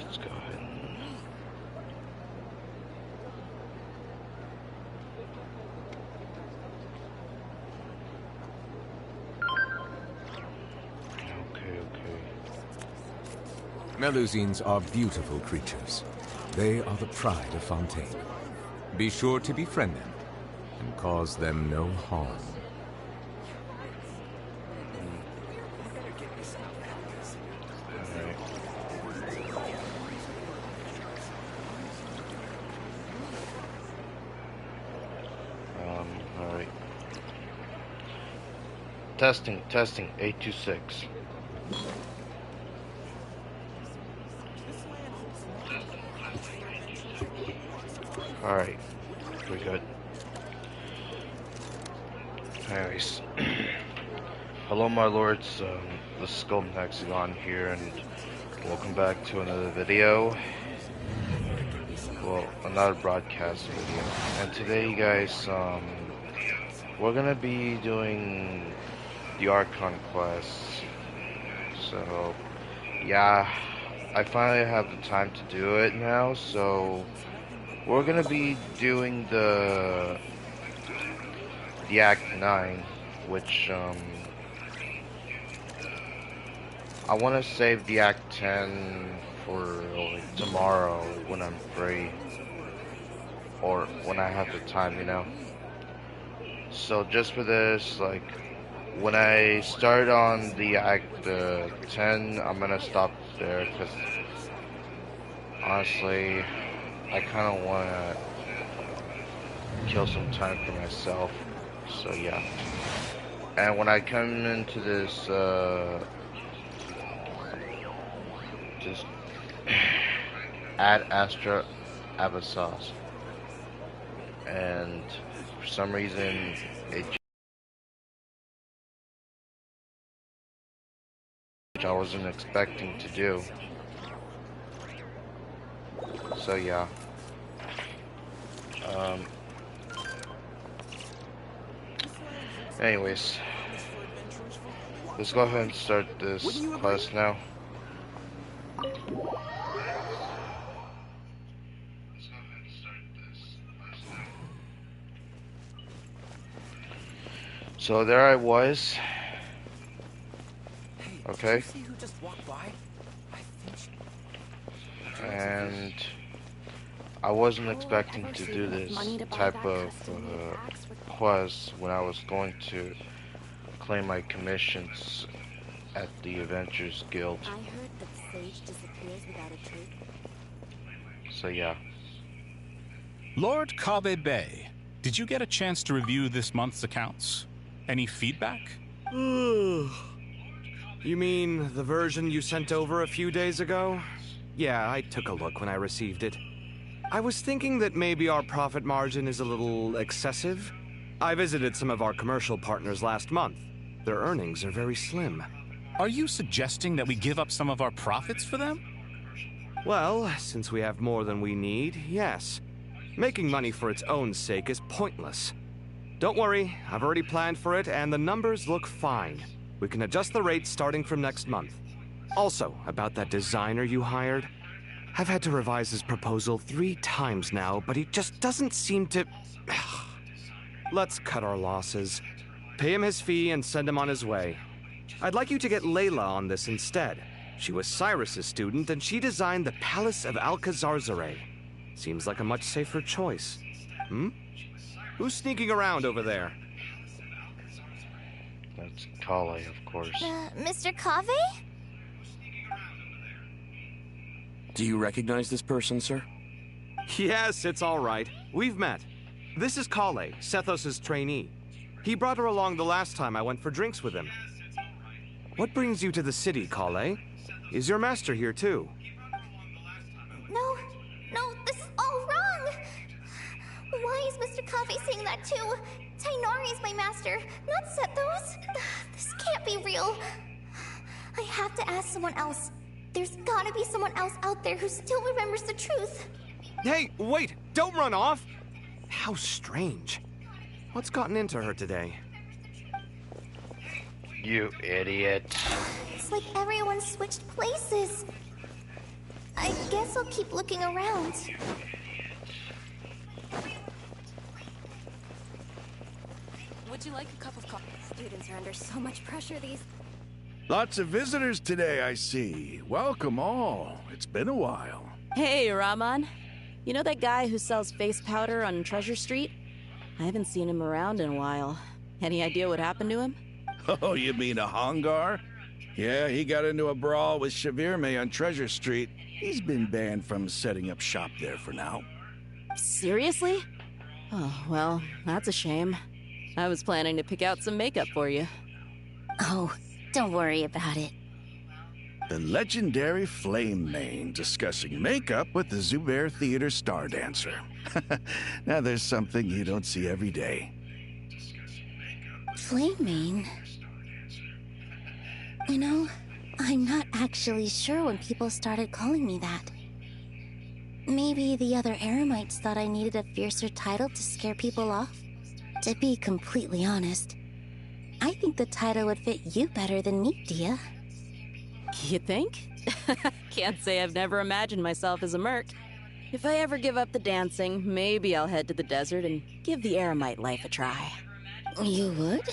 Let's go ahead. Okay. Melusines are beautiful creatures. They are the pride of Fontaine. Be sure to befriend them and cause them no harm. Alright. Testing, 826. Alright, we're good. Anyways, hello my lords, this is Golden Hexagon here, and welcome back to another video. Well, another broadcast video. And today, you guys, we're gonna be doing the Archon quest. So, yeah, I finally have the time to do it now, so we're gonna be doing the Act 9, which, I want to save the Act 10 for like, tomorrow when I'm free, or when I have the time, you know. So just for this, like, when I start on the Act 10, I'm gonna stop there, because honestly, I kind of want to kill some time for myself. So yeah. And when I come into this, just add Astra Abyssos, and for some reason it, which I wasn't expecting to do. So yeah. Anyways, let's go ahead and start this quest now. So there I was. Okay. And I wasn't expecting to do this type of quest when I was going to claim my commissions at the Adventurers Guild. I heard that the sage disappears without a trick. So yeah. Lord Kave Bay, did you get a chance to review this month's accounts? Any feedback? You mean the version you sent over a few days ago? Yeah, I took a look when I received it. I was thinking that maybe our profit margin is a little excessive. I visited some of our commercial partners last month. Their earnings are very slim. Are you suggesting that we give up some of our profits for them? Well, since we have more than we need, yes. Making money for its own sake is pointless. Don't worry, I've already planned for it, and the numbers look fine. We can adjust the rates starting from next month. Also, about that designer you hired, I've had to revise his proposal 3 times now, but he just doesn't seem to... Let's cut our losses. Pay him his fee and send him on his way. I'd like you to get Layla on this instead. She was Cyrus's student, and she designed the Palace of Alcazarzare. Seems like a much safer choice. Who's sneaking around over there? That's Krai, of course. Mr. Kave? Do you recognize this person, sir? Yes, it's all right. We've met. This is Krai, Sethos' trainee. He brought her along the last time I went for drinks with him. What brings you to the city, Krai? Is your master here too? No, this is all wrong! Why is Mr. Kave saying that too? Tainari is my master, not Sethos. This can't be real. I have to ask someone else. There's gotta be someone else out there who still remembers the truth. Hey, wait! Don't run off! How strange. What's gotten into her today? You idiot. It's like everyone switched places. I guess I'll keep looking around. Would you like a cup of coffee? Students are under so much pressure these... Lots of visitors today, I see. Welcome all. It's been a while. Hey, Rahman. You know that guy who sells face powder on Treasure Street? I haven't seen him around in a while. Any idea what happened to him? Oh, you mean a Hongar? Yeah, he got into a brawl with Shavirme on Treasure Street. He's been banned from setting up shop there for now. Seriously? Oh, well, that's a shame. I was planning to pick out some makeup for you. Oh, don't worry about it. The legendary Flame Mane discussing makeup with the Zubair Theater star dancer. Now there's something you don't see every day. Flame Mane? You know, I'm not actually sure when people started calling me that. Maybe the other Eremites thought I needed a fiercer title to scare people off? To be completely honest, I think the title would fit you better than me, Dia. You think? Can't say I've never imagined myself as a merc. If I ever give up the dancing, maybe I'll head to the desert and give the Eremite life a try. You would?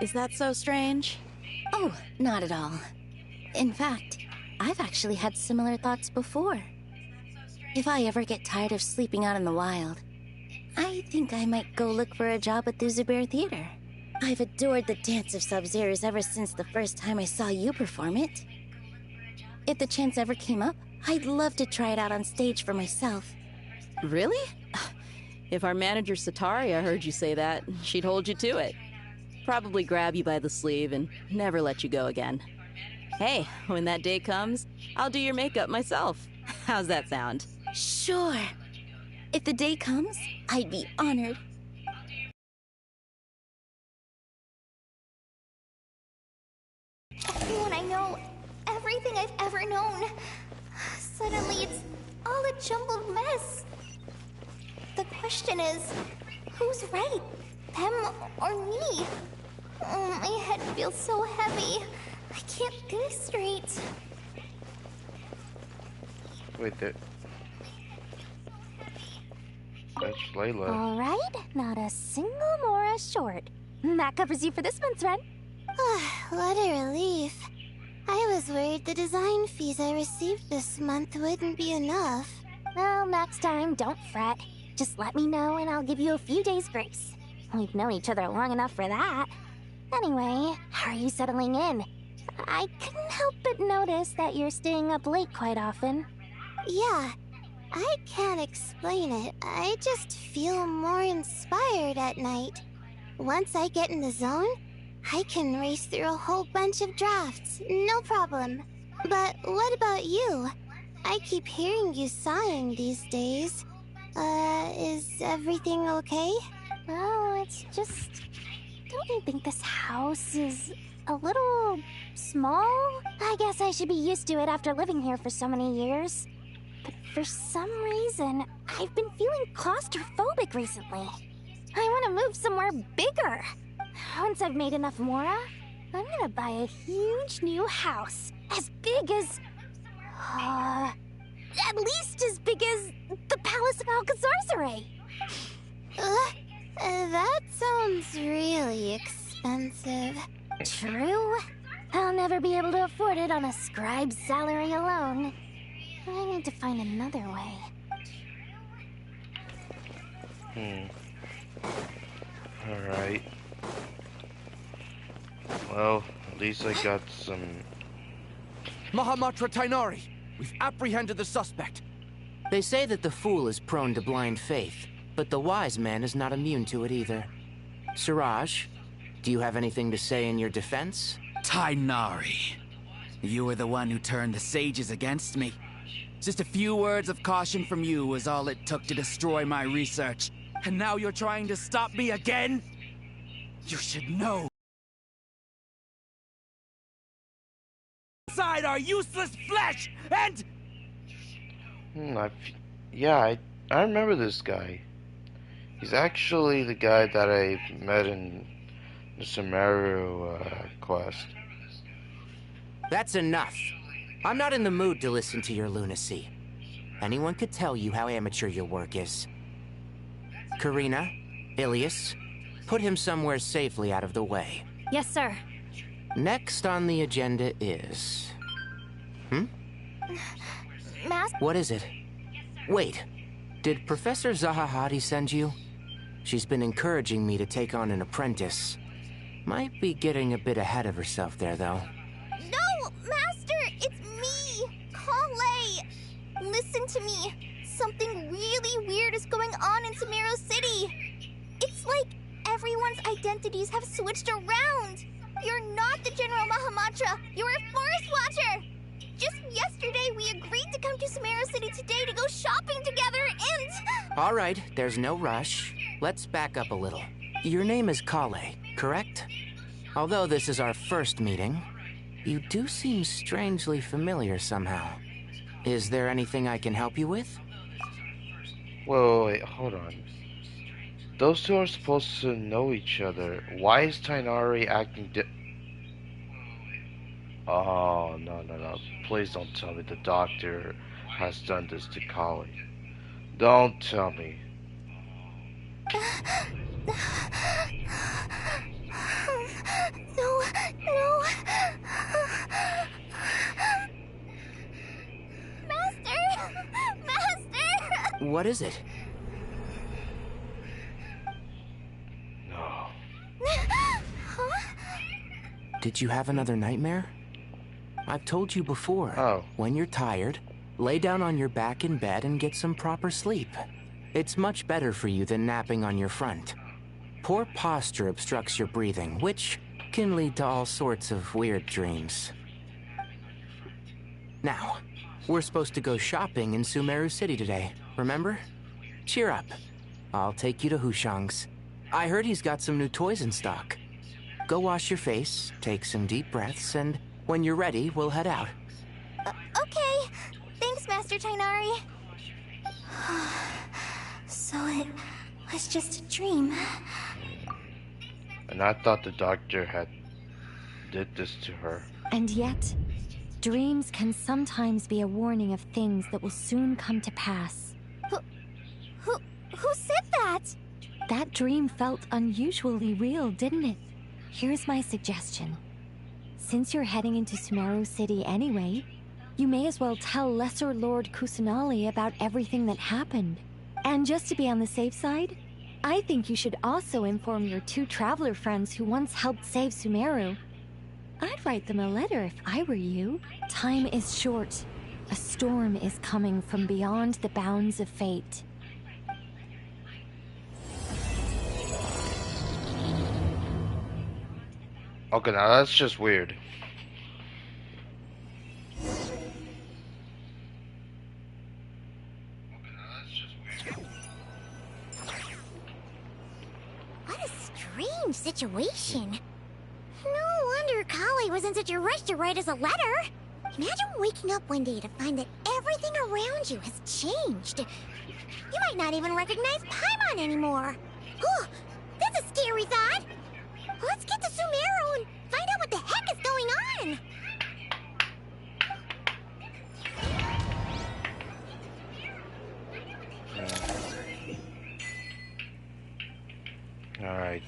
Is that so strange? Oh, not at all. In fact, I've actually had similar thoughts before. If I ever get tired of sleeping out in the wild, I think I might go look for a job at the Zubair Theater. I've adored the dance of Sub-Zeros ever since the first time I saw you perform it. If the chance ever came up, I'd love to try it out on stage for myself. Really? If our manager Sataria heard you say that, she'd hold you to it. Probably grab you by the sleeve and never let you go again. Hey, when that day comes, I'll do your makeup myself. How's that sound? Sure. If the day comes, I'd be honored. When I know everything I've ever known, suddenly it's all a jumbled mess. The question is, who's right? Them or me? Oh, my head feels so heavy. I can't think straight. Wait, that's Layla. All right, not a single Mora short. That covers you for this month's rent. What a relief. I was worried the design fees I received this month wouldn't be enough. Well, next time, don't fret. Just let me know and I'll give you a few days' grace. We've known each other long enough for that. Anyway, how are you settling in? I couldn't help but notice that you're staying up late quite often. Yeah, I can't explain it. I just feel more inspired at night. Once I get in the zone, I can race through a whole bunch of drafts, no problem. But what about you? I keep hearing you sighing these days. Is everything okay? Oh, it's just... Don't you think this house is a little small? I guess I should be used to it after living here for so many years. But for some reason, I've been feeling claustrophobic recently. I want to move somewhere bigger. Once I've made enough Mora, I'm gonna buy a huge new house. As big as... at least as big as the Palace of Alcazarzaray. That sounds really expensive. True. I'll never be able to afford it on a scribe's salary alone. I need to find another way. Alright. Well, at least I got some... Mahamatra Tainari! We've apprehended the suspect. They say that the fool is prone to blind faith, but the wise man is not immune to it either. Siraj, do you have anything to say in your defense? Tainari, you were the one who turned the sages against me. Just a few words of caution from you was all it took to destroy my research. And now you're trying to stop me again? You should know. Inside our useless flesh, and... I remember this guy. He's actually the guy that I met in the Sumeru quest. That's enough. I'm not in the mood to listen to your lunacy. Anyone could tell you how amateur your work is. Karina, Ilias, put him somewhere safely out of the way. Yes, sir. Next on the agenda is... Master? What is it? Wait, did Professor Zahahati send you? She's been encouraging me to take on an apprentice. Might be getting a bit ahead of herself there, though. No, Master! It's me! Krai! Listen to me. Something really weird is going on in Sumeru City. It's like everyone's identities have switched around. You're not the General Mahamatra. You're a Forest Watcher. Just yesterday, we agreed to come to Sumeru City today to go shopping together, and... All right, there's no rush. Let's back up a little. Your name is Kale, correct? Although this is our first meeting, you do seem strangely familiar somehow. Is there anything I can help you with? Whoa, wait, hold on. Those two are supposed to know each other. Why is Tainari acting Oh, no. Please don't tell me the doctor has done this to Kale. Don't tell me. No. Master! What is it? No. Huh? Did you have another nightmare? I've told you before. Oh. When you're tired, lay down on your back in bed and get some proper sleep. It's much better for you than napping on your front. Poor posture obstructs your breathing, which can lead to all sorts of weird dreams. Now, we're supposed to go shopping in Sumeru City today, remember? Cheer up. I'll take you to Hushang's. I heard he's got some new toys in stock. Go wash your face, take some deep breaths, and when you're ready, we'll head out. Okay. Thanks, Master Tainari. So it was just a dream. And I thought the doctor had did this to her. And yet, dreams can sometimes be a warning of things that will soon come to pass. Who said that? That dream felt unusually real, didn't it? Here's my suggestion. Since you're heading into Sumeru City anyway, you may as well tell Lesser Lord Kusanali about everything that happened. And just to be on the safe side, I think you should also inform your two traveler friends who once helped save Sumeru. I'd write them a letter if I were you. Time is short. A storm is coming from beyond the bounds of fate. Okay, now that's just weird. What a strange situation. No wonder Kale was in such a rush to write us a letter. Imagine waking up one day to find that everything around you has changed. You might not even recognize Paimon anymore. Oh, that's a scary thought. Let's get to Sumeru and find out what the heck is going on. All right.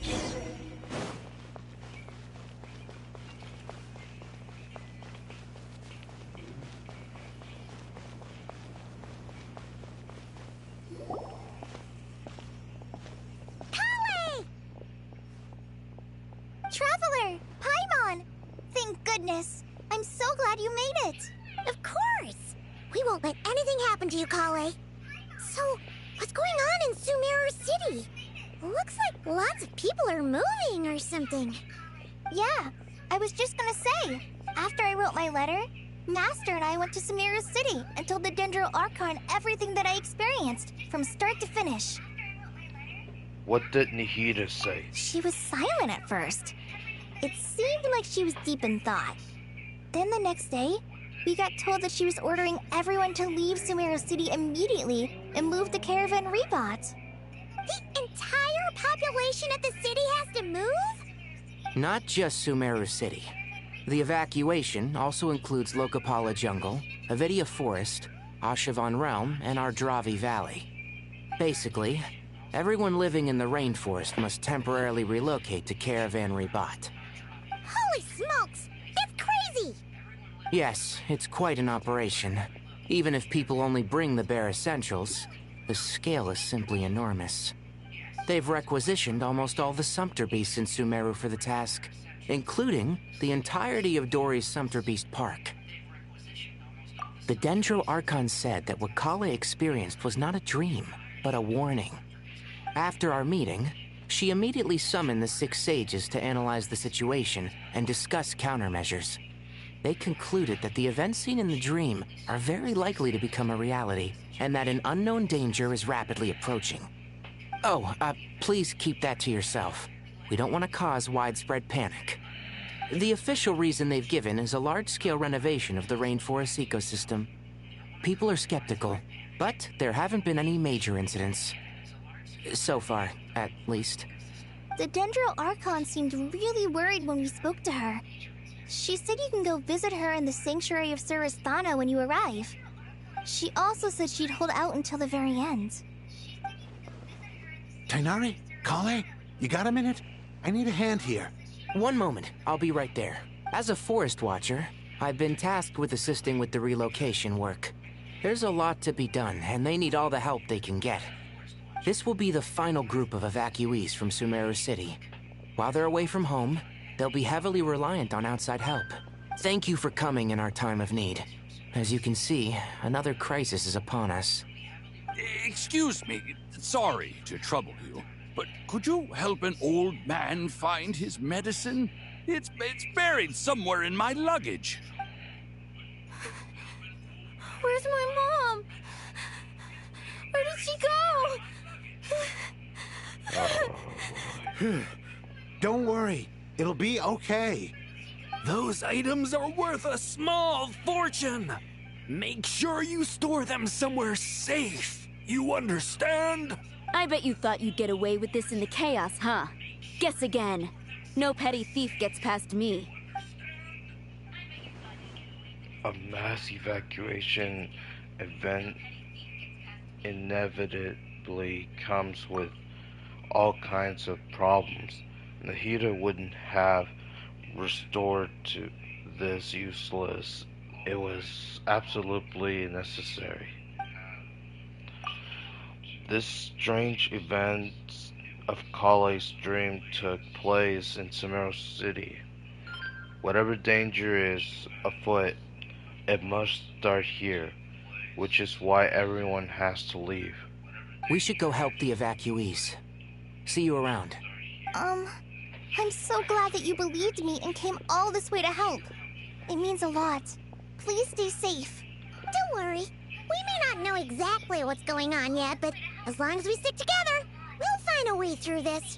Traveler! Paimon! Thank goodness. I'm so glad you made it. Of course. We won't let anything happen to you, Kale. So, what's going on in Sumeru City? Looks like lots of people are moving or something. Yeah, I was just gonna say. After I wrote my letter, Master and I went to Sumeru City and told the Dendro Archon everything that I experienced, from start to finish. What did Nihida say? She was silent at first. It seemed like she was deep in thought. Then the next day, we got told that she was ordering everyone to leave Sumeru City immediately and move to Caravan Rebot. The entire population of the city has to move? Not just Sumeru City. The evacuation also includes Lokapala Jungle, Avidia Forest, Ashavan Realm, and Ardravi Valley. Basically, everyone living in the rainforest must temporarily relocate to Caravan Ribat. Holy smokes! It's crazy! Yes, it's quite an operation. Even if people only bring the bare essentials, the scale is simply enormous. They've requisitioned almost all the Sumpter Beasts in Sumeru for the task, including the entirety of Dory's Sumpter Beast Park. The Dendro Archon said that what Kale experienced was not a dream, but a warning. After our meeting, she immediately summoned the 6 sages to analyze the situation and discuss countermeasures. They concluded that the events seen in the dream are very likely to become a reality, and that an unknown danger is rapidly approaching. Oh, please keep that to yourself. We don't want to cause widespread panic. The official reason they've given is a large-scale renovation of the rainforest ecosystem. People are skeptical, but there haven't been any major incidents. So far, at least. The Dendro Archon seemed really worried when we spoke to her. She said you can go visit her in the Sanctuary of Surasthana when you arrive. She also said she'd hold out until the very end. Tainari? Kale? You got a minute? I need a hand here. One moment, I'll be right there. As a forest watcher, I've been tasked with assisting with the relocation work. There's a lot to be done, and they need all the help they can get. This will be the final group of evacuees from Sumeru City. While they're away from home, they'll be heavily reliant on outside help. Thank you for coming in our time of need. As you can see, another crisis is upon us. Excuse me, sorry to trouble you, but could you help an old man find his medicine? It's buried somewhere in my luggage. Where's my mom? Where did she go? Don't worry, it'll be okay. Those items are worth a small fortune. Make sure you store them somewhere safe. You understand? I bet you thought you'd get away with this in the chaos, huh? Guess again. No petty thief gets past me. A mass evacuation event inevitably comes with all kinds of problems. Nahida wouldn't have restored to this useless. It was absolutely necessary. This strange event of Kale's dream took place in Sumeru City. Whatever danger is afoot, it must start here, which is why everyone has to leave. We should go help the evacuees. See you around. I'm so glad that you believed me and came all this way to help. It means a lot. Please stay safe. Don't worry. We may not know exactly what's going on yet, but as long as we stick together, we'll find a way through this.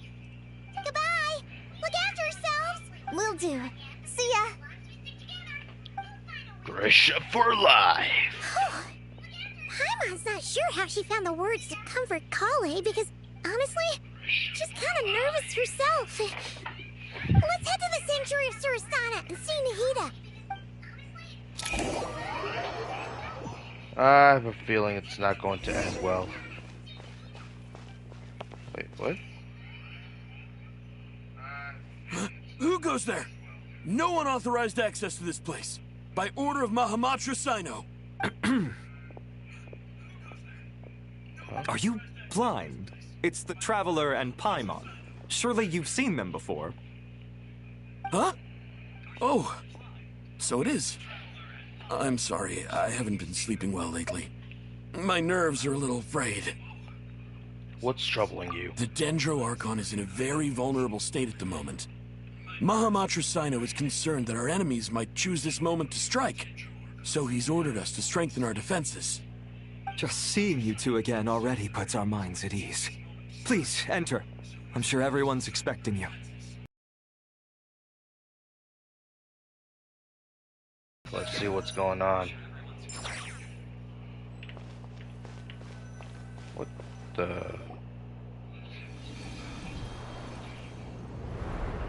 Goodbye! Look after yourselves! Will do. See ya! Grisha for life! Paimon's not sure how she found the words to comfort Kale because, honestly, she's kind of nervous herself. Let's head to the Sanctuary of Surasthana and see Nahida. I have a feeling it's not going to end well. Wait, what? Who goes there? No unauthorized access to this place. By order of Mahamatra Sino. Are you blind? It's the Traveler and Paimon. Surely you've seen them before. Huh? Oh, so it is. I'm sorry, I haven't been sleeping well lately. My nerves are a little frayed. What's troubling you? The Dendro Archon is in a very vulnerable state at the moment. Mahamatra Sino is concerned that our enemies might choose this moment to strike, so he's ordered us to strengthen our defenses. Just seeing you two again already puts our minds at ease. Please, enter. I'm sure everyone's expecting you. Let's see what's going on. What the...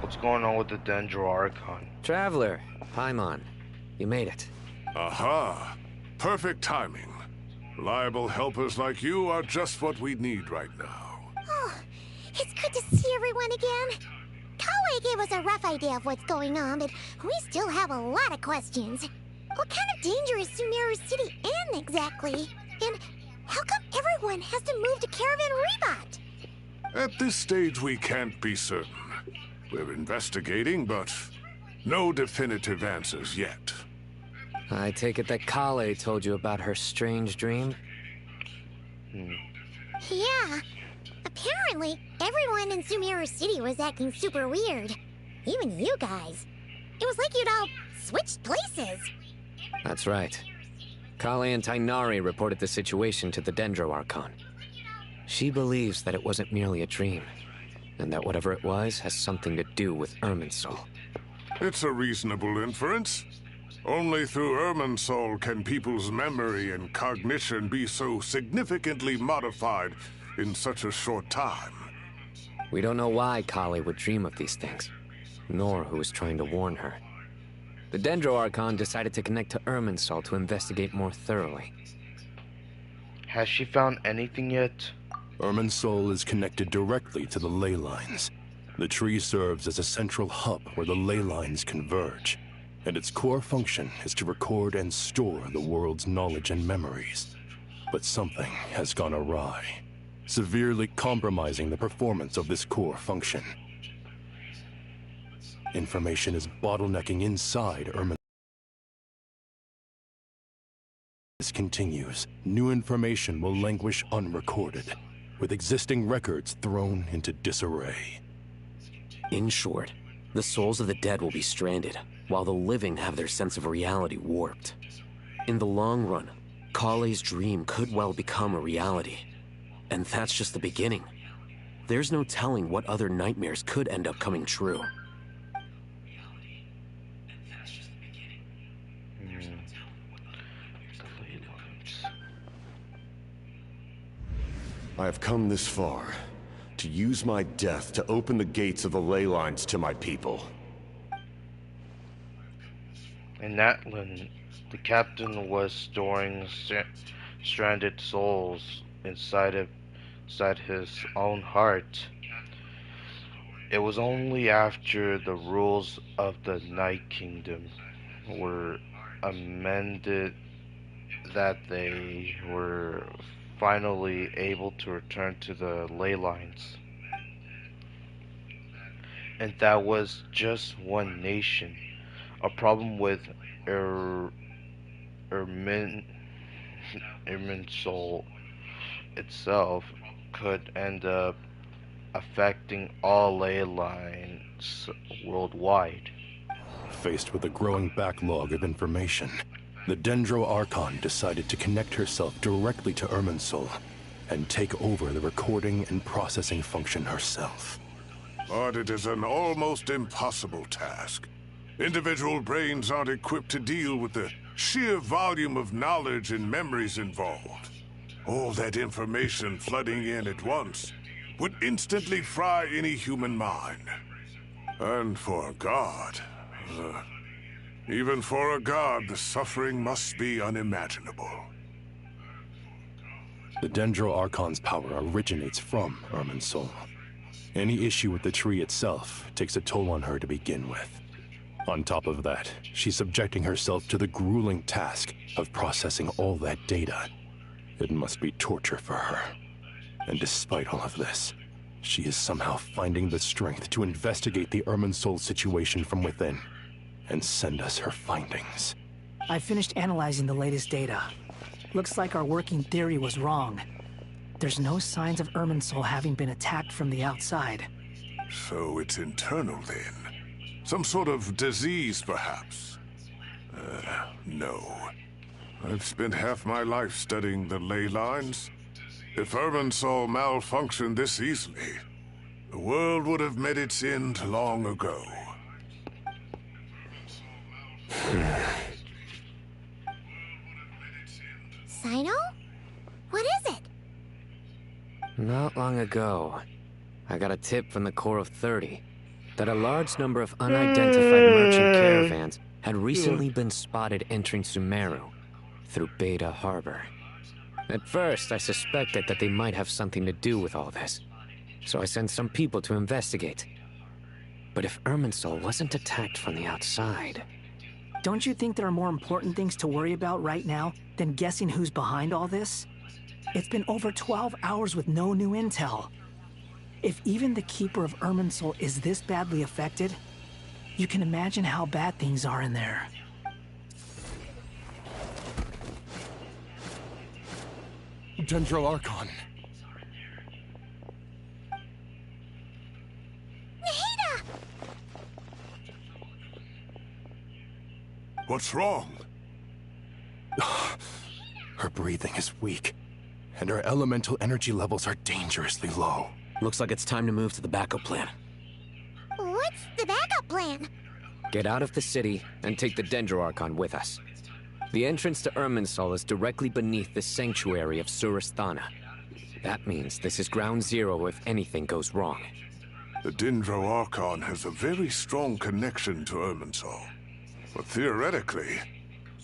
What's going on with the Dendro Archon? Traveler, Paimon, you made it. Aha! Perfect timing. Reliable helpers like you are just what we need right now. Oh, it's good to see everyone again. Krai gave us a rough idea of what's going on, but we still have a lot of questions. What kind of danger is Sumeru City in, exactly? And how come everyone has to move to Caravan Rebot? At this stage, we can't be certain. We're investigating, but no definitive answers yet. I take it that Kale told you about her strange dream? Yeah. Apparently, everyone in Sumeru City was acting super weird. Even you guys. It was like you'd all switched places. That's right. Kale and Tainari reported the situation to the Dendro Archon. She believes that it wasn't merely a dream, and that whatever it was has something to do with Irminsul. It's a reasonable inference. Only through Irminsul can people's memory and cognition be so significantly modified in such a short time. We don't know why Kale would dream of these things, nor who was trying to warn her. The Dendro Archon decided to connect to Irminsul to investigate more thoroughly. Has she found anything yet? Irminsul is connected directly to the ley lines. The tree serves as a central hub where the ley lines converge, and its core function is to record and store the world's knowledge and memories. But something has gone awry, severely compromising the performance of this core function. Information is bottlenecking inside Irminsul. This continues, new information will languish unrecorded, with existing records thrown into disarray. In short, the souls of the dead will be stranded, while the living have their sense of reality warped. In the long run, Kale's dream could well become a reality. And that's just the beginning. There's no telling what other nightmares could end up coming true. I have come this far to use my death to open the gates of the ley lines to my people. In Natlan, the captain was storing stranded souls inside his own heart. It was only after the rules of the Night Kingdom were amended that they were finally able to return to the ley lines. And that was just one nation. A problem with Irminsul itself could end up affecting all ley lines worldwide. Faced with a growing backlog of information, the Dendro Archon decided to connect herself directly to Irminsul and take over the recording and processing function herself. But it is an almost impossible task. Individual brains aren't equipped to deal with the sheer volume of knowledge and memories involved. All that information flooding in at once would instantly fry any human mind. And for a god, even for a god, the suffering must be unimaginable. The Dendro Archon's power originates from Irminsul. Any issue with the tree itself takes a toll on her to begin with. On top of that, she's subjecting herself to the grueling task of processing all that data. It must be torture for her. And despite all of this, she is somehow finding the strength to investigate the Irminsul situation from within and send us her findings. I finished analyzing the latest data. Looks like our working theory was wrong. There's no signs of Irminsul having been attacked from the outside. So it's internal then? Some sort of disease, perhaps? No. I've spent half my life studying the ley lines. If Irminsul malfunctioned this easily, the world would have met its end long ago. Sino? What is it? Not long ago, I got a tip from the Core of 30. that a large number of unidentified merchant caravans had recently been spotted entering Sumeru through Beta Harbor. At first, I suspected that they might have something to do with all this, so I sent some people to investigate. But if Irminsul wasn't attacked from the outside... Don't you think there are more important things to worry about right now than guessing who's behind all this? It's been over 12 hours with no new intel. If even the Keeper of Irminsul is this badly affected, you can imagine how bad things are in there. Dendro Archon. Nahida! What's wrong? Her breathing is weak, and her elemental energy levels are dangerously low. Looks like it's time to move to the backup plan. What's the backup plan? Get out of the city and take the Dendro Archon with us. The entrance to Irminsul is directly beneath the sanctuary of Surasthana. That means this is ground zero if anything goes wrong. The Dendro Archon has a very strong connection to Irminsul. But theoretically,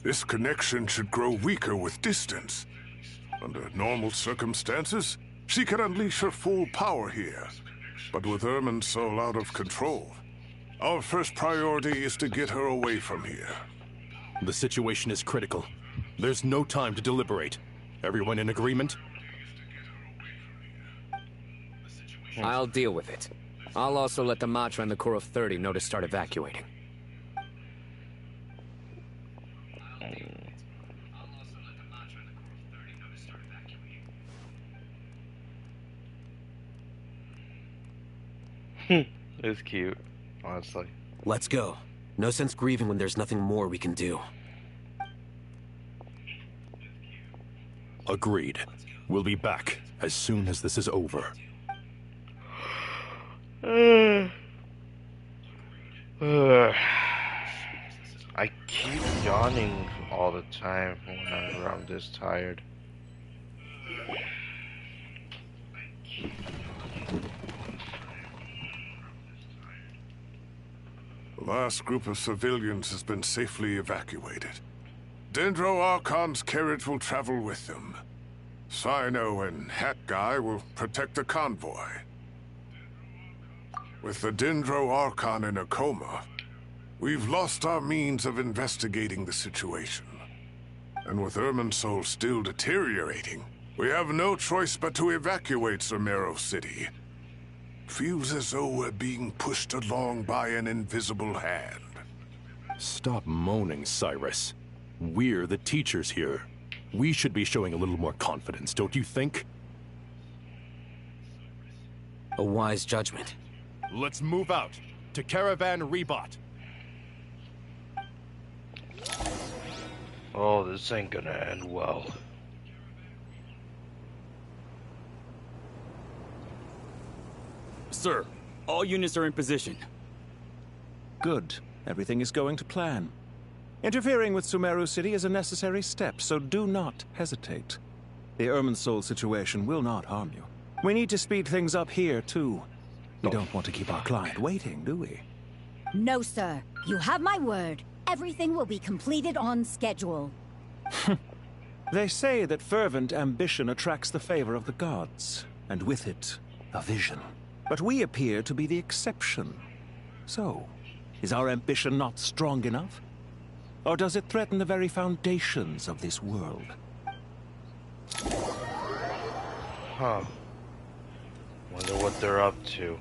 this connection should grow weaker with distance. Under normal circumstances, she can unleash her full power here. But with Irminsul out of control, our first priority is to get her away from here. The situation is critical. There's no time to deliberate. Everyone in agreement? I'll deal with it. I'll also let the Matra and the Core of 30 know to start evacuating. It's cute, honestly. Let's go. No sense grieving when there's nothing more we can do. Agreed. We'll be back as soon as this is over. I keep yawning all the time whenever I'm this tired. The last group of civilians has been safely evacuated. Dendro Archon's carriage will travel with them. Sino and Hat Guy will protect the convoy. With the Dendro Archon in a coma, we've lost our means of investigating the situation. And with Irminsul still deteriorating, we have no choice but to evacuate Sumeru City. Feels as though we're being pushed along by an invisible hand. Stop moaning, Cyrus. We're the teachers here. We should be showing a little more confidence, don't you think? A wise judgment. Let's move out to Caravan Rebot. Oh, this ain't gonna end well. Sir, all units are in position. Good. Everything is going to plan. Interfering with Sumeru City is a necessary step, so do not hesitate. The Irminsul situation will not harm you. We need to speed things up here, too. We don't want to keep our client waiting, do we? No, sir. You have my word. Everything will be completed on schedule. They say that fervent ambition attracts the favor of the gods, and with it, a vision. But we appear to be the exception. So, is our ambition not strong enough? Or does it threaten the very foundations of this world? Huh. Wonder what they're up to.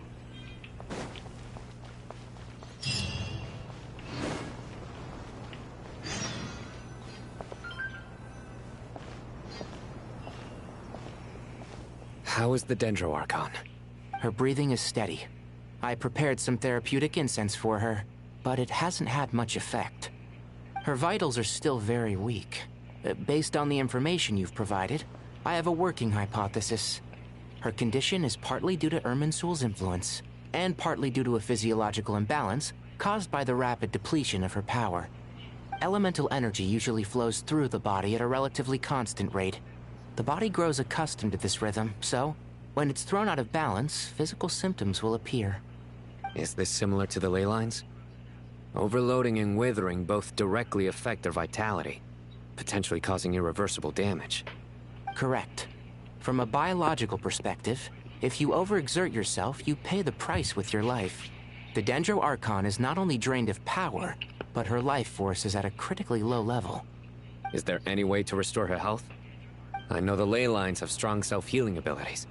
How is the Dendro Archon? Her breathing is steady. I prepared some therapeutic incense for her, but it hasn't had much effect. Her vitals are still very weak. Based on the information you've provided, I have a working hypothesis. Her condition is partly due to Irminsul's influence, and partly due to a physiological imbalance caused by the rapid depletion of her power. Elemental energy usually flows through the body at a relatively constant rate. The body grows accustomed to this rhythm, so when it's thrown out of balance, physical symptoms will appear. Is this similar to the ley lines? Overloading and withering both directly affect their vitality, potentially causing irreversible damage. Correct. From a biological perspective, if you overexert yourself, you pay the price with your life. The Dendro Archon is not only drained of power, but her life force is at a critically low level. Is there any way to restore her health? I know the ley lines have strong self-healing abilities.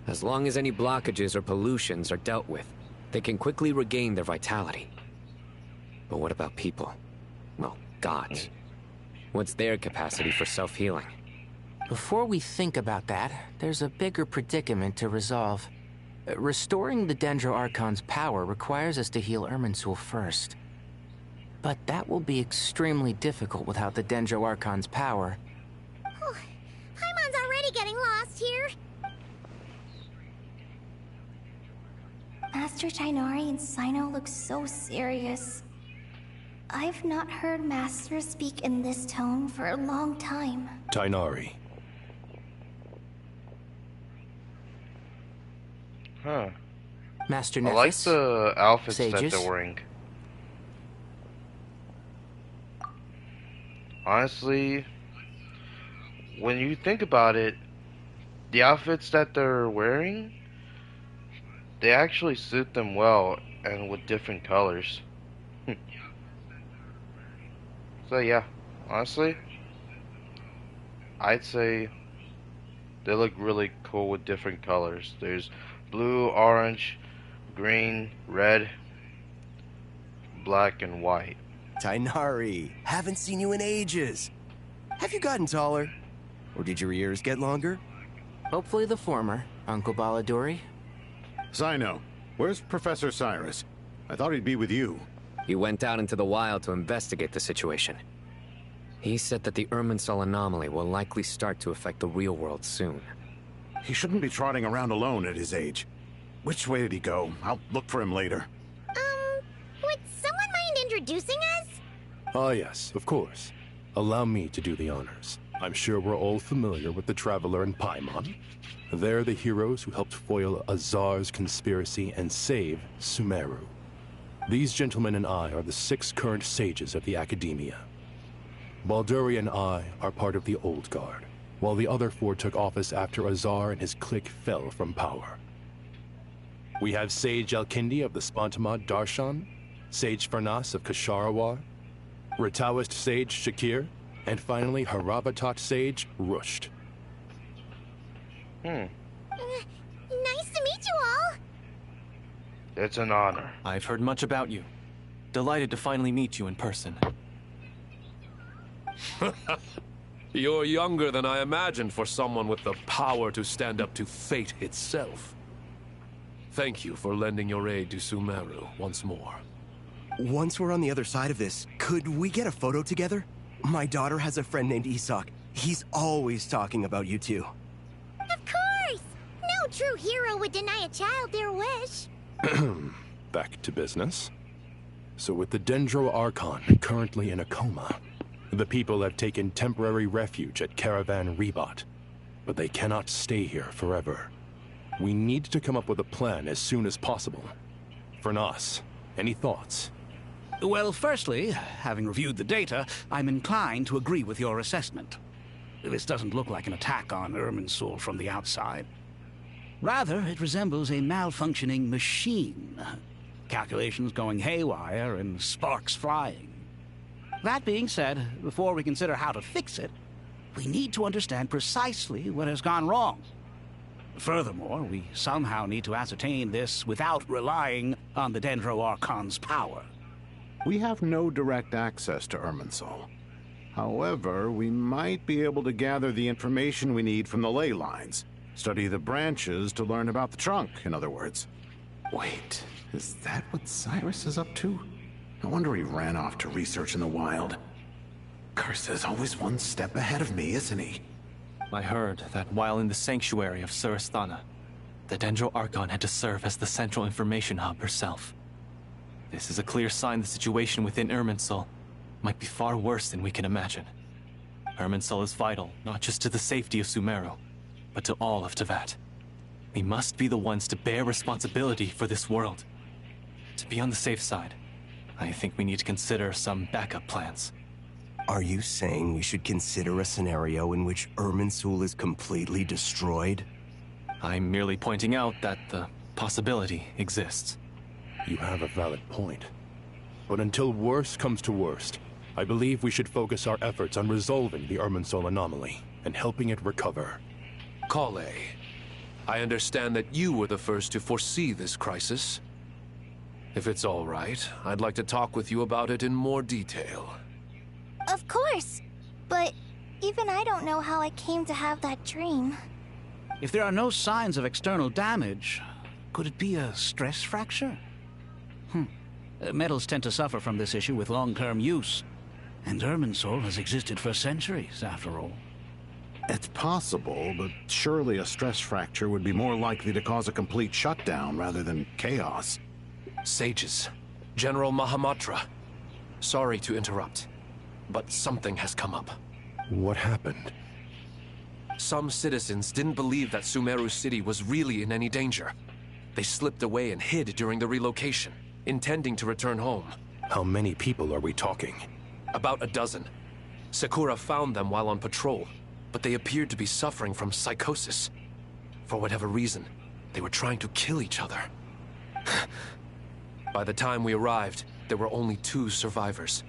As long as any blockages or pollutions are dealt with, they can quickly regain their vitality. But what about people? Well, gods. What's their capacity for self-healing? Before we think about that, there's a bigger predicament to resolve. Restoring the Dendro Archon's power requires us to heal Irminsul first. But that will be extremely difficult without the Dendro Archon's power. Paimon's already getting lost here. Master Tainari and Sino look so serious. I've not heard Master speak in this tone for a long time. Tainari. Huh. Master I like Nephis, the outfits sages. that they're wearing. Honestly, when you think about it, the outfits that they're wearing, they actually suit them well and with different colors. So yeah, honestly, I'd say they look really cool with different colors. There's blue, orange, green, red, black, and white. Tainari, haven't seen you in ages. Have you gotten taller? Or did your ears get longer? Hopefully the former, Uncle Baladuri. Sino, where's Professor Cyrus? I thought he'd be with you. He went out into the wild to investigate the situation. He said that the Irminsul anomaly will likely start to affect the real world soon. He shouldn't be trotting around alone at his age. Which way did he go? I'll look for him later. Would someone mind introducing us? Ah yes, of course. Allow me to do the honors. I'm sure we're all familiar with the Traveler and Paimon. They're the heroes who helped foil Azar's conspiracy and save Sumeru. These gentlemen and I are the 6 current sages of the Academia. Balduri and I are part of the Old Guard, while the other 4 took office after Azar and his clique fell from power. We have Sage Alkindi of the Spantamad Darshan, Sage Farnas of Kasharawar, Rataoist Sage Shakir, and finally Haravatat Sage Rusht. Nice to meet you all. It's an honor. I've heard much about you. Delighted to finally meet you in person. You're younger than I imagined for someone with the power to stand up to fate itself. Thank you for lending your aid to Sumeru once more. Once we're on the other side of this, could we get a photo together? My daughter has a friend named Isak. He's always talking about you two. Of course! No true hero would deny a child their wish. Back to business. So with the Dendro Archon currently in a coma, the people have taken temporary refuge at Caravan Rebot. But they cannot stay here forever. We need to come up with a plan as soon as possible. Fernas, any thoughts? Well, firstly, having reviewed the data, I'm inclined to agree with your assessment. This doesn't look like an attack on Irminsul from the outside. Rather, it resembles a malfunctioning machine. Calculations going haywire and sparks flying. That being said, before we consider how to fix it, we need to understand precisely what has gone wrong. Furthermore, we somehow need to ascertain this without relying on the Dendro Archon's power. We have no direct access to Irminsul. However, we might be able to gather the information we need from the ley lines. Study the branches to learn about the trunk, in other words. Wait, is that what Cyrus is up to? No wonder he ran off to research in the wild. Curse, always one step ahead of me, isn't he? I heard that while in the sanctuary of Surasthana, the Dendro Archon had to serve as the central information hub herself. This is a clear sign the situation within Irminsul might be far worse than we can imagine. Irminsul is vital, not just to the safety of Sumeru, but to all of Teyvat. We must be the ones to bear responsibility for this world. To be on the safe side, I think we need to consider some backup plans. Are you saying we should consider a scenario in which Irminsul is completely destroyed? I'm merely pointing out that the possibility exists. You have a valid point. But until worst comes to worst, I believe we should focus our efforts on resolving the Irminsul anomaly and helping it recover. Krai, I understand that you were the first to foresee this crisis. If it's all right, I'd like to talk with you about it in more detail. Of course. But even I don't know how I came to have that dream. If there are no signs of external damage, could it be a stress fracture? Metals tend to suffer from this issue with long-term use. And Irminsul has existed for centuries, after all. It's possible, but surely a stress fracture would be more likely to cause a complete shutdown rather than chaos. Sages, General Mahamatra, sorry to interrupt, but something has come up. What happened? Some citizens didn't believe that Sumeru City was really in any danger. They slipped away and hid during the relocation, intending to return home. How many people are we talking? About a dozen. Sakura found them while on patrol, but they appeared to be suffering from psychosis. For whatever reason, they were trying to kill each other. By the time we arrived, there were only 2 survivors.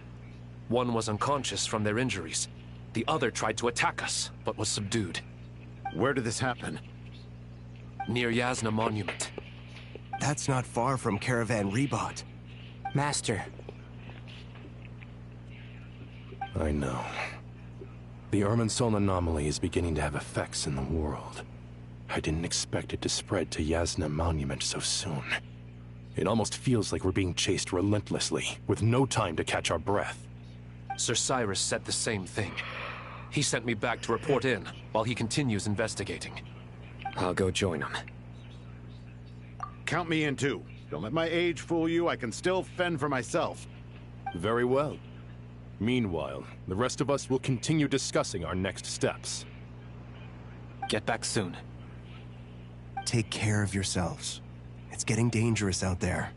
One was unconscious from their injuries. The other tried to attack us, but was subdued. Where did this happen? Near Yasna Monument. That's not far from Caravan Rebot. Master. I know. The Irminsul anomaly is beginning to have effects in the world. I didn't expect it to spread to Yasna Monument so soon. It almost feels like we're being chased relentlessly, with no time to catch our breath. Sir Cyrus said the same thing. He sent me back to report in, while he continues investigating. I'll go join him. Count me in too. Don't let my age fool you, I can still fend for myself. Very well. Meanwhile, the rest of us will continue discussing our next steps. Get back soon. Take care of yourselves. It's getting dangerous out there.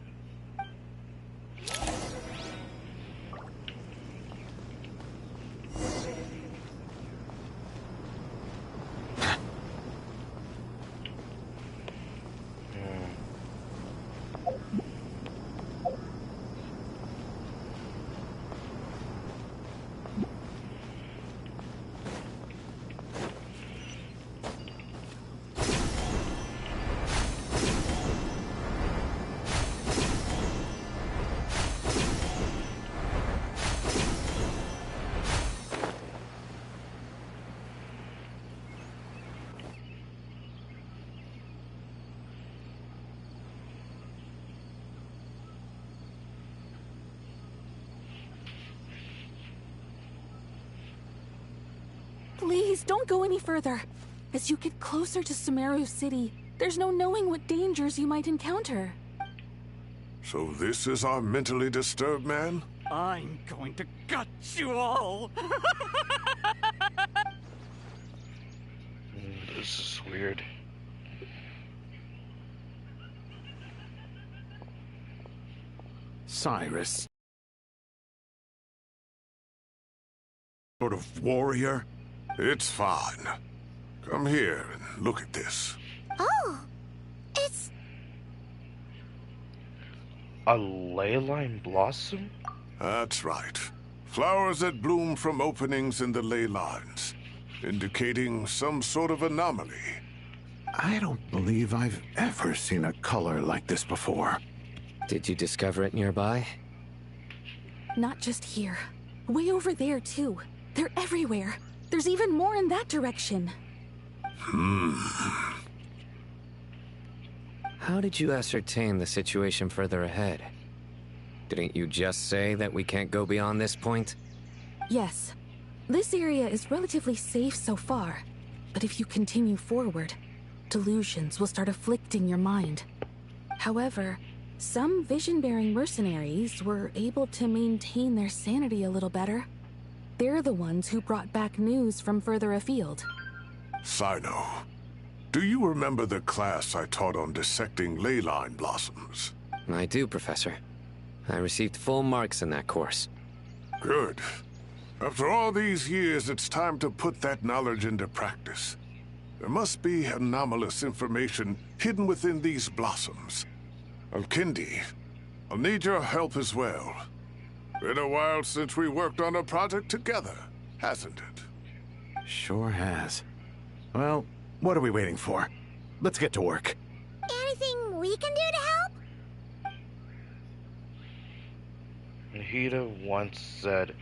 Please, don't go any further. As you get closer to Sumeru City, there's no knowing what dangers you might encounter. So this is our mentally disturbed man? I'm going to gut you all! This is weird. Cyrus. Sort of warrior? It's fine. Come here and look at this. Oh, it's... A ley line blossom? That's right. Flowers that bloom from openings in the ley lines, indicating some sort of anomaly. I don't believe I've ever seen a color like this before. Did you discover it nearby? Not just here. Way over there, too. They're everywhere. There's even more in that direction. How did you ascertain the situation further ahead? Didn't you just say that we can't go beyond this point? Yes. This area is relatively safe so far. But if you continue forward, delusions will start afflicting your mind. However, some vision-bearing mercenaries were able to maintain their sanity a little better. They're the ones who brought back news from further afield. Sino, do you remember the class I taught on dissecting ley line blossoms? I do, Professor. I received full marks in that course. Good. After all these years, it's time to put that knowledge into practice. There must be anomalous information hidden within these blossoms. Alkindi, I'll need your help as well. Been a while since we worked on a project together, hasn't it? Sure has. Well, what are we waiting for? Let's get to work. Anything we can do to help? Nahida once said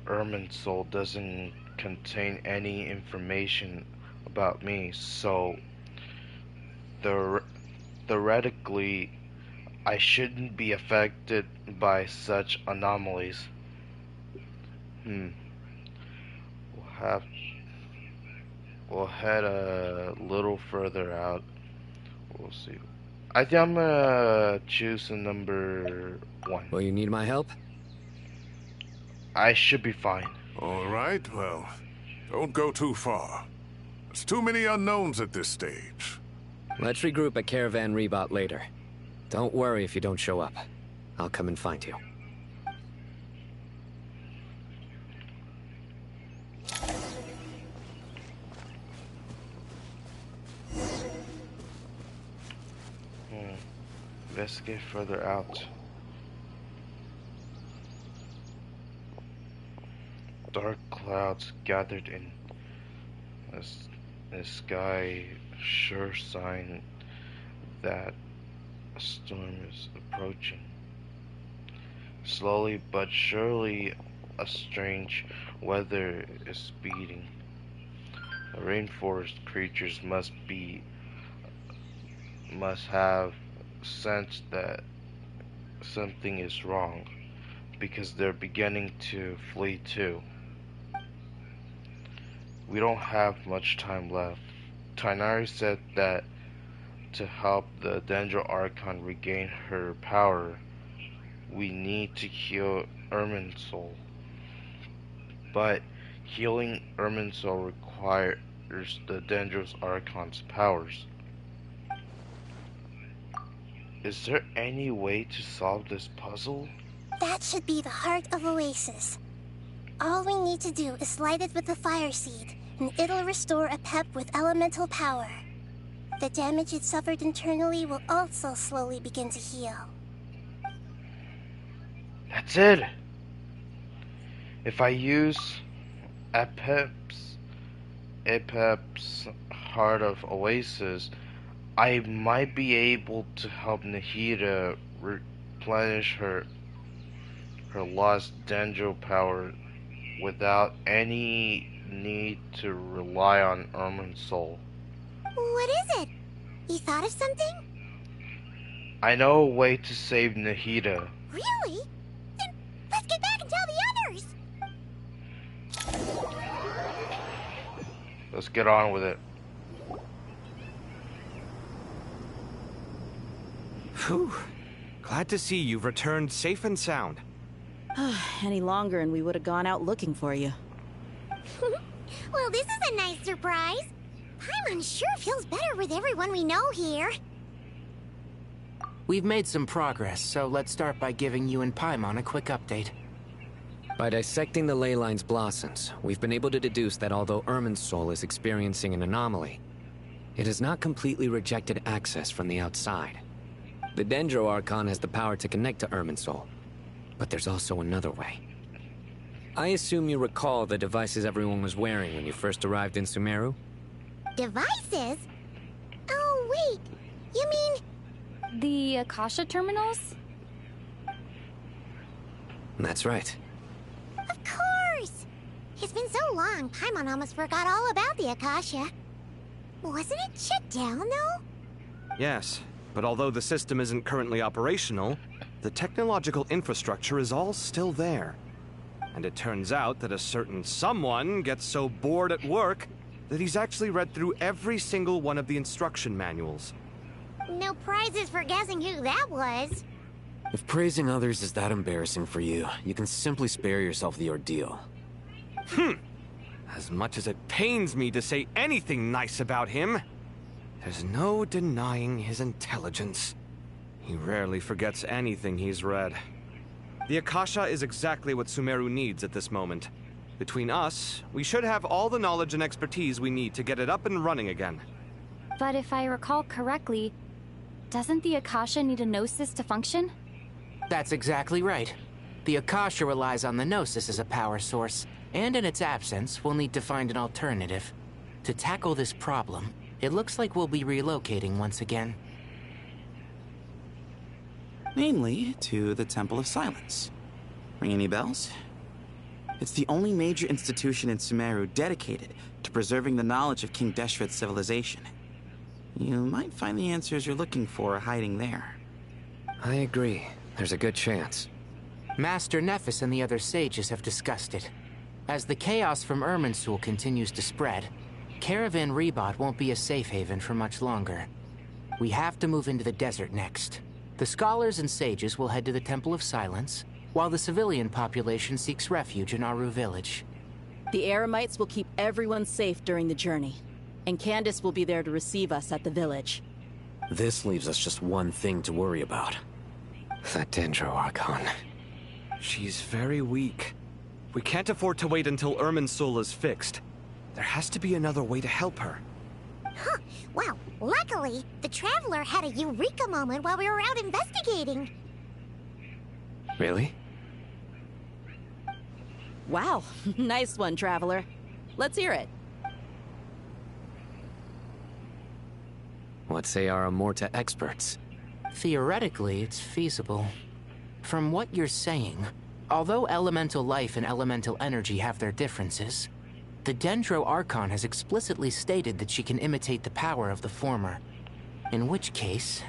Irminsul doesn't contain any information about me, so theoretically I shouldn't be affected by such anomalies. We'll head a little further out. We'll see. I think I'm gonna choose a number 1. Will you need my help? I should be fine. All right, well, don't go too far. There's too many unknowns at this stage. Let's regroup at Caravan Rebot later. Don't worry if you don't show up. I'll come and find you. Investigate further out. Dark clouds gathered in the sky, sure sign that a storm is approaching. Slowly but surely, a strange weather is speeding. The rainforest creatures must have sensed that something is wrong, because they're beginning to flee too. We don't have much time left. Tighnari said that to help the Dendro Archon regain her power, we need to heal Irminsul. But healing Irminsul requires the Dendros Archon's powers. Is there any way to solve this puzzle? That should be the heart of Oasis. All we need to do is light it with the fire seed, and it'll restore a pep with elemental power. The damage it suffered internally will also slowly begin to heal. That's it! If I use Apep's Heart of Oasis, I might be able to help Nahida replenish her lost Dendro power without any need to rely on Irminsul. What is it? You thought of something? I know a way to save Nahida. Really? Then let's get back and tell the others! Let's get on with it. Whew. Glad to see you've returned safe and sound. Any longer and we would have gone out looking for you. Well, this is a nice surprise. Paimon sure feels better with everyone we know here. We've made some progress, so let's start by giving you and Paimon a quick update. By dissecting the ley line's blossoms, we've been able to deduce that although Irminsul is experiencing an anomaly, it has not completely rejected access from the outside. The Dendro Archon has the power to connect to Irminsul, but there's also another way. I assume you recall the devices everyone was wearing when you first arrived in Sumeru? Devices? Oh, wait. You mean... The Akasha terminals? That's right. Of course! It's been so long, Paimon almost forgot all about the Akasha. Wasn't it shut down, though? Yes, but although the system isn't currently operational, the technological infrastructure is all still there. And it turns out that a certain someone gets so bored at work that he's actually read through every single one of the instruction manuals. No prizes for guessing who that was. If praising others is that embarrassing for you, you can simply spare yourself the ordeal. As much as it pains me to say anything nice about him, there's no denying his intelligence. He rarely forgets anything he's read. The Akasha is exactly what Sumeru needs at this moment. Between us, we should have all the knowledge and expertise we need to get it up and running again. But if I recall correctly, doesn't the Akasha need a Gnosis to function? That's exactly right. The Akasha relies on the Gnosis as a power source, and in its absence, we'll need to find an alternative. To tackle this problem, it looks like we'll be relocating once again. Namely, to the Temple of Silence. Ring any bells? It's the only major institution in Sumeru dedicated to preserving the knowledge of King Deshret's civilization. You might find the answers you're looking for hiding there. I agree. There's a good chance. Master Nephis and the other sages have discussed it. As the chaos from Irminsul continues to spread, Caravan Rebot won't be a safe haven for much longer. We have to move into the desert next. The scholars and sages will head to the Temple of Silence, while the civilian population seeks refuge in Aru village. The Eremites will keep everyone safe during the journey, and Candace will be there to receive us at the village. This leaves us just one thing to worry about. That Dendro Archon. She's very weak. We can't afford to wait until Irminsul is fixed. There has to be another way to help her. Huh. Well, luckily, the Traveler had a eureka moment while we were out investigating. Really? Wow, nice one, Traveler. Let's hear it. What say our Amorta experts? Theoretically, it's feasible. From what you're saying, although elemental life and elemental energy have their differences, the Dendro Archon has explicitly stated that she can imitate the power of the former. In which case,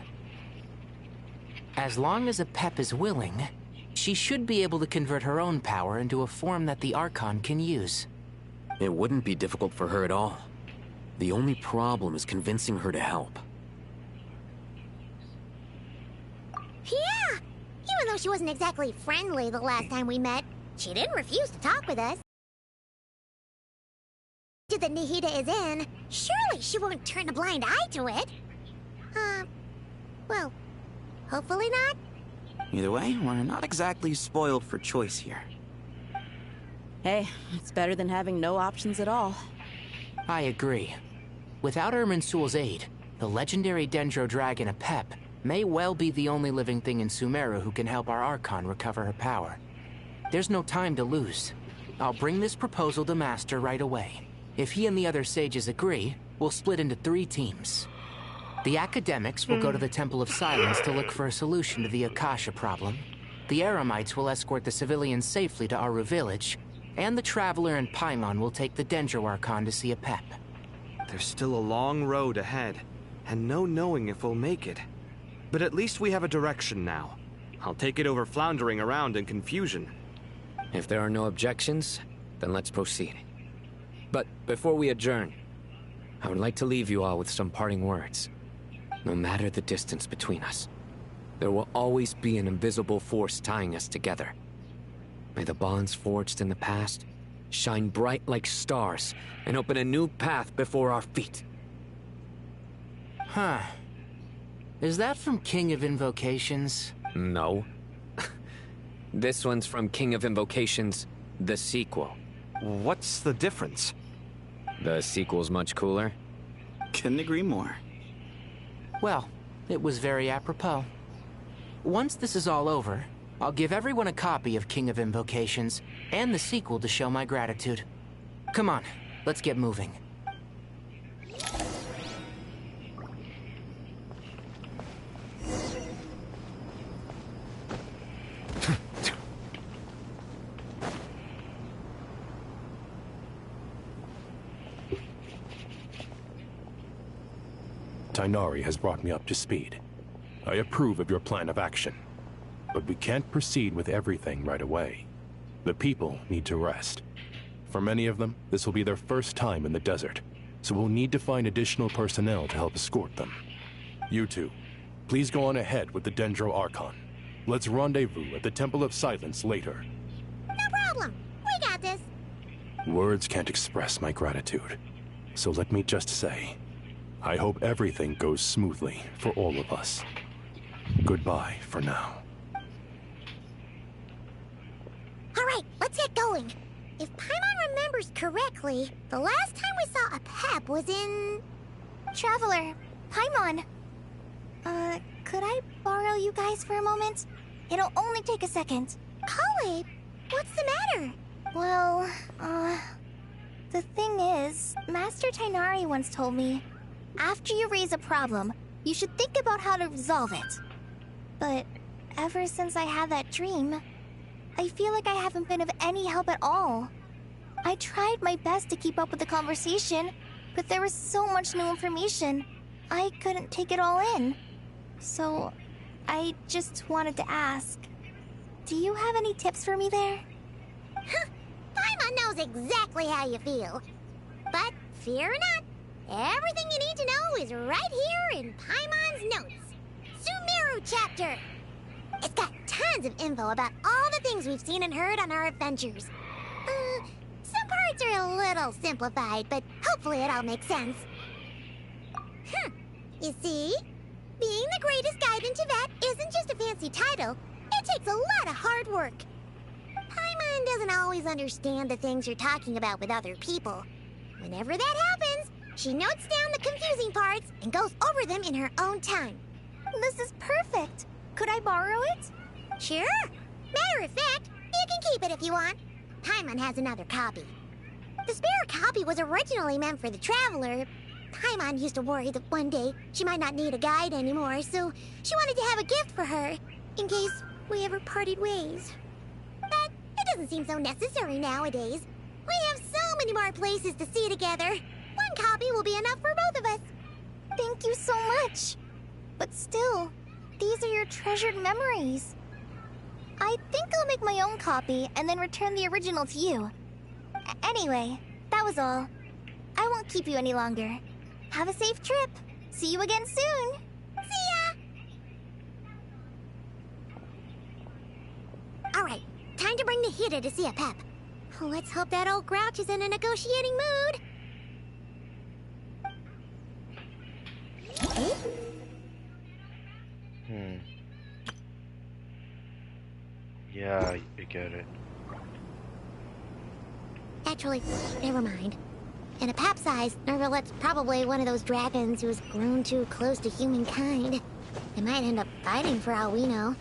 as long as Apep is willing, she should be able to convert her own power into a form that the Archon can use. It wouldn't be difficult for her at all. The only problem is convincing her to help. Yeah! Even though she wasn't exactly friendly the last time we met, she didn't refuse to talk with us. That Nihida is in, surely she won't turn a blind eye to it. Well, hopefully not. Either way, we're not exactly spoiled for choice here. Hey, it's better than having no options at all. I agree. Without Irminsul's aid, the legendary Dendro Dragon Apep may well be the only living thing in Sumeru who can help our Archon recover her power. There's no time to lose. I'll bring this proposal to Master right away. If he and the other sages agree, we'll split into 3 teams. The academics will go to the Temple of Silence to look for a solution to the Akasha problem. The Eremites will escort the civilians safely to Aru village, and the Traveler and Paimon will take the Dendro Archon to see Apep. There's still a long road ahead, and no knowing if we'll make it. But at least we have a direction now. I'll take it over floundering around in confusion. If there are no objections, then let's proceed. But before we adjourn, I would like to leave you all with some parting words. No matter the distance between us, there will always be an invisible force tying us together. May the bonds forged in the past shine bright like stars and open a new path before our feet. Huh. Is that from King of Invocations? No. This one's from King of Invocations, the sequel. What's the difference? The sequel's much cooler. Couldn't agree more. Well, it was very apropos. Once this is all over, I'll give everyone a copy of King of Invocations and the sequel to show my gratitude. Come on, let's get moving. Tighnari has brought me up to speed. I approve of your plan of action. But we can't proceed with everything right away. The people need to rest. For many of them, this will be their first time in the desert, so we'll need to find additional personnel to help escort them. You two, please go on ahead with the Dendro Archon. Let's rendezvous at the Temple of Silence later. No problem. We got this. Words can't express my gratitude. So let me just say, I hope everything goes smoothly for all of us. Goodbye for now. Alright, let's get going. If Paimon remembers correctly, the last time we saw a Pep was in... Traveler, Paimon. Could I borrow you guys for a moment? It'll only take a second. Krai, what's the matter? Well, the thing is, Master Tighnari once told me, after you raise a problem, you should think about how to resolve it. But ever since I had that dream, I feel like I haven't been of any help at all. I tried my best to keep up with the conversation, but there was so much new information, I couldn't take it all in. So, I just wanted to ask, do you have any tips for me there? Paimon knows exactly how you feel. But fear not, everything you need to know is right here in Paimon's notes. Sumeru chapter! It's got tons of info about all the things we've seen and heard on our adventures. Some parts are a little simplified, but hopefully it all makes sense. You see? Being the greatest guide in Tibet isn't just a fancy title. It takes a lot of hard work. Paimon doesn't always understand the things you're talking about with other people. Whenever that happens, she notes down the confusing parts and goes over them in her own time. This is perfect. Could I borrow it? Sure. Matter of fact, you can keep it if you want. Paimon has another copy. The spare copy was originally meant for the Traveler. Paimon used to worry that one day she might not need a guide anymore, so she wanted to have a gift for her, in case we ever parted ways. But it doesn't seem so necessary nowadays. We have so many more places to see together. One copy will be enough for both of us. Thank you so much. But still, these are your treasured memories. I think I'll make my own copy and then return the original to you. Anyway, that was all. I won't keep you any longer. Have a safe trip. See you again soon. See ya! Alright, time to bring the Hida to see a Pep. Let's hope that old grouch is in a negotiating mood. Yeah, I get it. Actually, never mind. In a Pep size, Nervalet's probably one of those dragons who has grown too close to humankind. They might end up fighting for all we know.